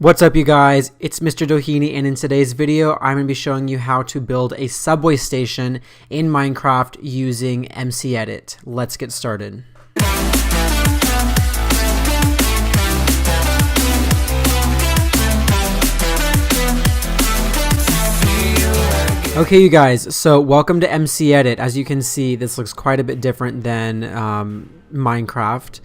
What's up, you guys? It's Mr. Doheny, and in today's video I'm going to be showing you how to build a subway station in Minecraft using McEdit. Let's get started. Okay, you guys, so welcome to McEdit. As you can see, this looks quite a bit different than Minecraft.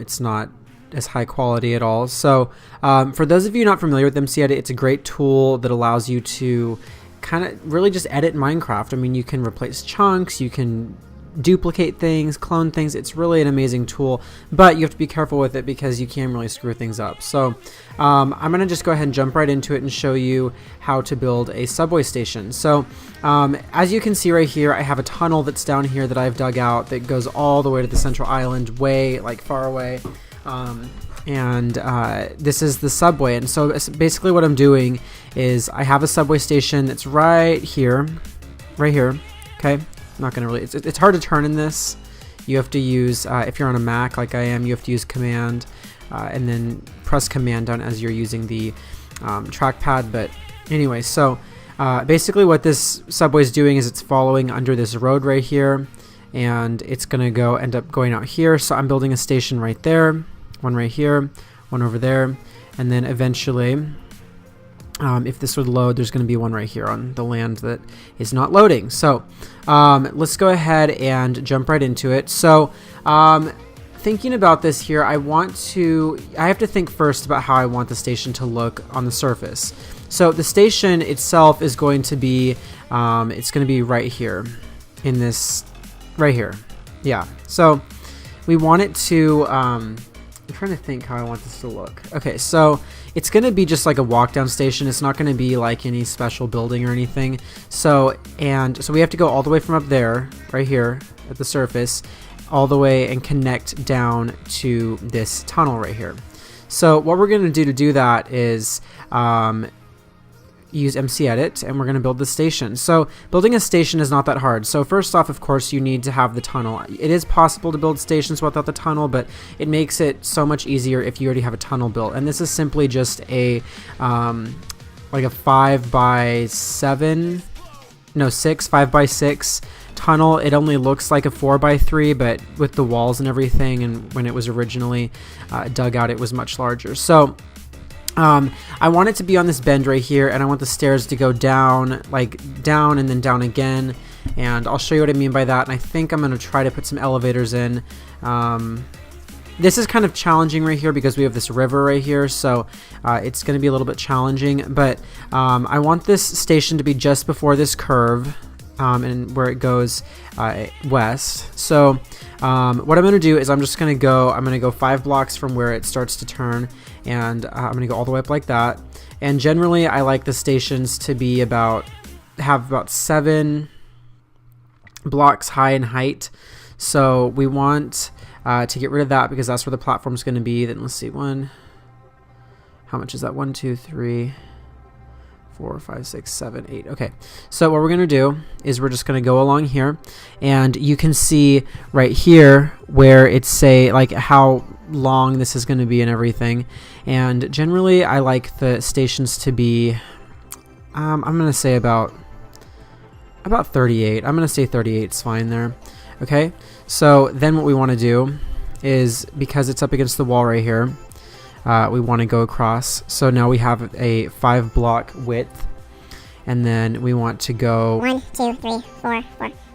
It's not as high quality at all. So for those of you not familiar with McEdit, it's a great tool that allows you to kind of really just edit Minecraft. I mean, you can replace chunks, you can duplicate things, clone things. It's really an amazing tool, but you have to be careful with it because you can really screw things up. So I'm gonna just go ahead and jump right into it and show you how to build a subway station. So as you can see right here, I have a tunnel that's down here that I've dug out that goes all the way to the central island, way like far away. This is the subway, and so basically what I'm doing is I have a subway station that's right here, okay. I'm not gonna really, it's hard to turn in this. You have to use, if you're on a Mac like I am, you have to use command and then press command down as you're using the trackpad. But anyway, so basically what this subway is doing is it's following under this road right here, and it's gonna end up going out here. So I'm building a station right there, one right here, one over there, and then eventually if this would load, there's going to be one right here on the land that is not loading. So let's go ahead and jump right into it. So thinking about this here, I have to think first about how I want the station to look on the surface. So the station itself is going to be it's going to be right here in this right here. Yeah, so we want it to I'm trying to think how I want this to look. Okay, so it's going to be just like a walk down station. It's not going to be like any special building or anything. So we have to go all the way from up there, right here at the surface, all the way and connect down to this tunnel right here. So what we're going to do that is use McEdit, and we're going to build the station. So building a station is not that hard. So first off, of course, you need to have the tunnel. It is possible to build stations without the tunnel, but it makes it so much easier if you already have a tunnel built. And this is simply just a like a 5x6 tunnel. It only looks like a 4x3, but with the walls and everything, and when it was originally dug out, it was much larger. So I want it to be on this bend right here, and I want the stairs to go down, like down and then down again, and I'll show you what I mean by that. And I think I'm going to try to put some elevators in. This is kind of challenging right here because we have this river right here, so it's going to be a little bit challenging, but I want this station to be just before this curve and where it goes west. So what I'm going to do is I'm going to go 5 blocks from where it starts to turn, and I'm going to go all the way up like that. And generally I like the stations to be have about 7 blocks high in height. So we want to get rid of that because that's where the platform is going to be. Then let's see, how much is that? 1, 2, 3, 4, 5, 6, 7, 8. Okay, so what we're going to do is we're just going to go along here, and you can see right here where it's like how long this is going to be and everything. And generally I like the stations to be I'm going to say about 38. I'm going to say 38 is fine there. Okay, so then what we want to do is, because it's up against the wall right here, we want to go across. So now we have a 5 block width, and then we want to go 1, 2, 3, 4,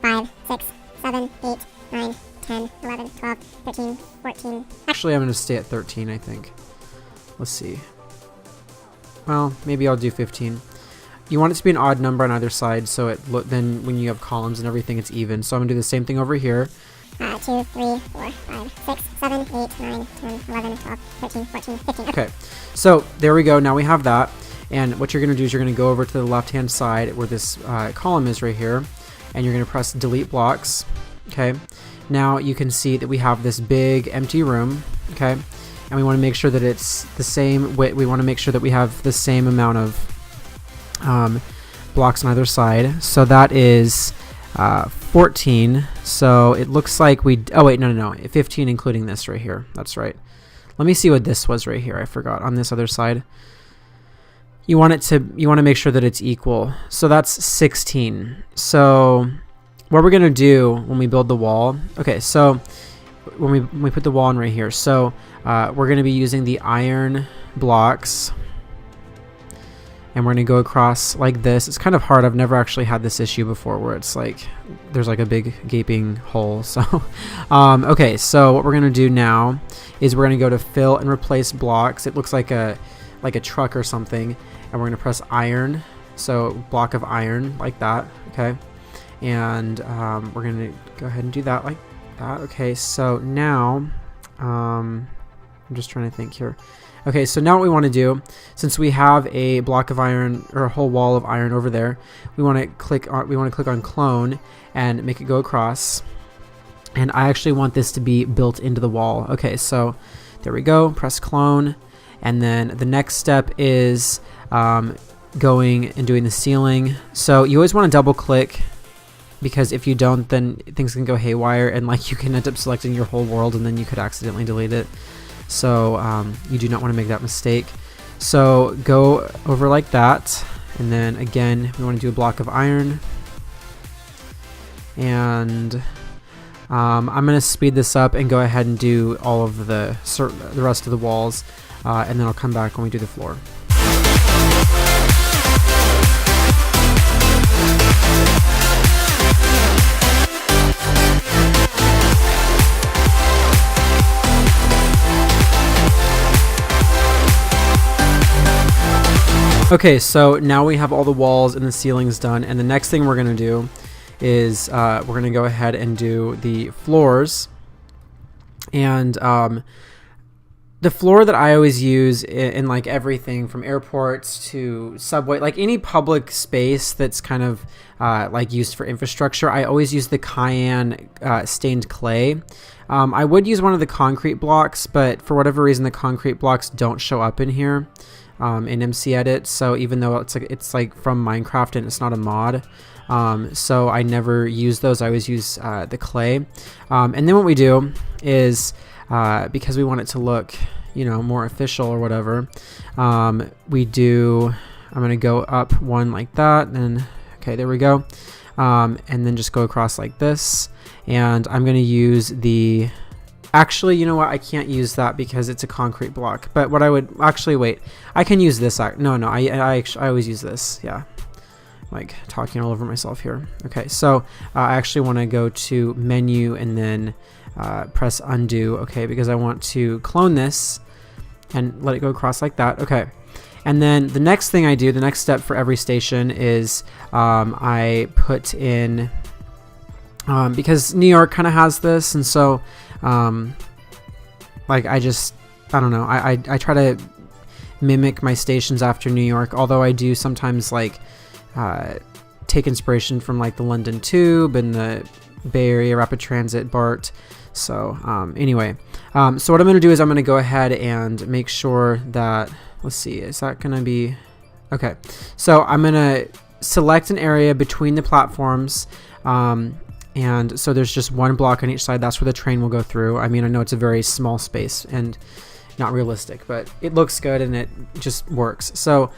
5, 6, 7, 8, 9, 10, 11, 12, 13, 14. Actually, I'm going to stay at 13, I think. Let's see. Well, maybe I'll do 15. You want it to be an odd number on either side, so then when you have columns and everything, it's even. So I'm going to do the same thing over here. 2, 3, 4, 5, 6, 7, 8, 9, 10, 11, 12, 13, 14, 15. Okay, so there we go. Now we have that. And what you're going to do is you're going to go over to the left-hand side where this column is right here, and you're going to press delete blocks. Okay, now you can see that we have this big empty room. Okay, and we want to make sure that it's the same width. We want to make sure that we have the same amount of blocks on either side. So that is 14. So it looks like oh wait, no, 15 including this right here. That's right. Let me see what this was right here. I forgot on this other side. you want to make sure that it's equal. So that's 16. So what we're gonna do when we build the wall, okay, so when we put the wall in right here, so we're gonna be using the iron blocks, and we're gonna go across like this. It's kind of hard. I've never actually had this issue before where it's like there's like a big gaping hole. So okay, so what we're gonna do now is we're gonna go to fill and replace blocks. It looks like a truck or something, and we're gonna press iron, so block of iron like that. Okay, and we're gonna go ahead and do that like that. Okay, so now I'm just trying to think here. Okay, so now what we want to do, since we have a block of iron or a whole wall of iron over there, we want to click on clone and make it go across. And I actually want this to be built into the wall. Okay, so there we go. Press clone, and then the next step is going and doing the ceiling. So you always want to double click, because if you don't, then things can go haywire, and like you can end up selecting your whole world and then you could accidentally delete it. So you do not want to make that mistake. So go over like that, and then again we want to do a block of iron, and I'm going to speed this up and go ahead and do all of the rest of the walls, and then I'll come back when we do the floor. Okay, so now we have all the walls and the ceilings done, and the next thing we're going to do is we're going to go ahead and do the floors. And the floor that I always use in like everything from airports to subway, like any public space that's kind of like used for infrastructure, I always use the cayenne stained clay. I would use one of the concrete blocks, but for whatever reason the concrete blocks don't show up in here in McEdit. So even though it's like from Minecraft and it's not a mod, so I never use those. I always use the clay. And then what we do is because we want it to look, you know, more official or whatever, I'm gonna go up one like that, and okay, there we go. And then just go across like this, and I'm gonna use the, actually, you know what, I can't use that because it's a concrete block. But what I would actually, wait, I can use this. I always use this. Yeah, like talking all over myself here. Okay, so I actually want to go to menu and then press undo. Okay, because I want to clone this and let it go across like that. Okay, and then the next thing I do, the next step for every station is I put in, because New York kind of has this, and so like I don't know, I try to mimic my stations after New York, although I do sometimes like take inspiration from like the London Tube and the Bay Area Rapid Transit BART. So anyway, so what I'm going to do is I'm going to go ahead and make sure that, let's see, is that going to be okay? So I'm going to select an area between the platforms, and so there's just one block on each side. That's where the train will go through. I mean, I know it's a very small space and not realistic, but it looks good and it just works. So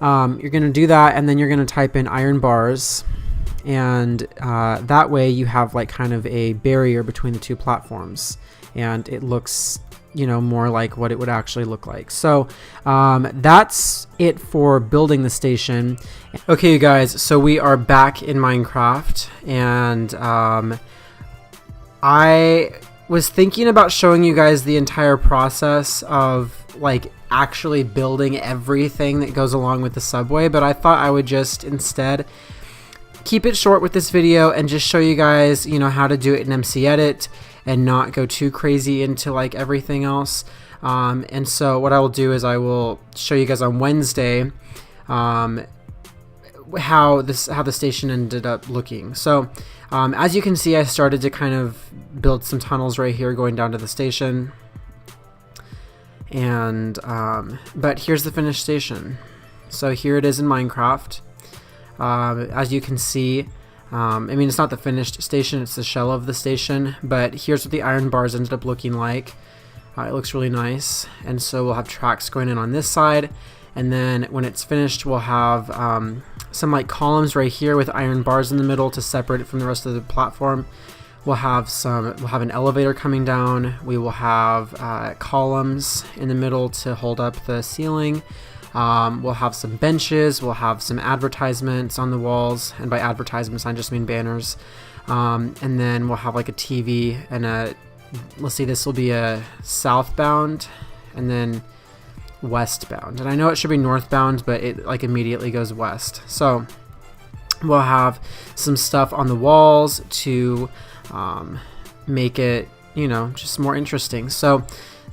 you're going to do that, and then you're going to type in iron bars, and that way you have like kind of a barrier between the two platforms, and it looks, you know, more like what it would actually look like. So that's it for building the station. Okay, you guys, so we are back in Minecraft, and I was thinking about showing you guys the entire process of like actually building everything that goes along with the subway, but I thought I would just instead keep it short with this video and just show you guys, you know, how to do it in McEdit and not go too crazy into like everything else. And so what I will do is I will show you guys on Wednesday how the station ended up looking. So as you can see, I started to kind of build some tunnels right here going down to the station, and but here's the finished station. So here it is in Minecraft. As you can see, I mean, it's not the finished station, it's the shell of the station, but here's what the iron bars ended up looking like. It looks really nice, and so we'll have tracks going in on this side, And then when it's finished, we'll have some like columns right here with iron bars in the middle to separate it from the rest of the platform. We'll have an elevator coming down. We will have columns in the middle to hold up the ceiling. We'll have some benches. We'll have some advertisements on the walls, and by advertisements I just mean banners. And then we'll have like a TV and let's see, this will be a southbound and then westbound. And I know it should be northbound, but it like immediately goes west. So we'll have some stuff on the walls to make it, just more interesting. So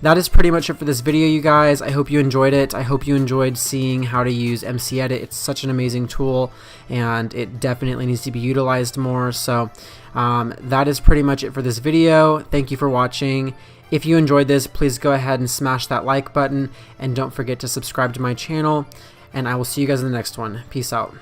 that is pretty much it for this video, you guys. I hope you enjoyed it. I hope you enjoyed seeing how to use McEdit. It's such an amazing tool, and it definitely needs to be utilized more. So that is pretty much it for this video. Thank you for watching. If you enjoyed this, please go ahead and smash that like button, and don't forget to subscribe to my channel, and I will see you guys in the next one. Peace out.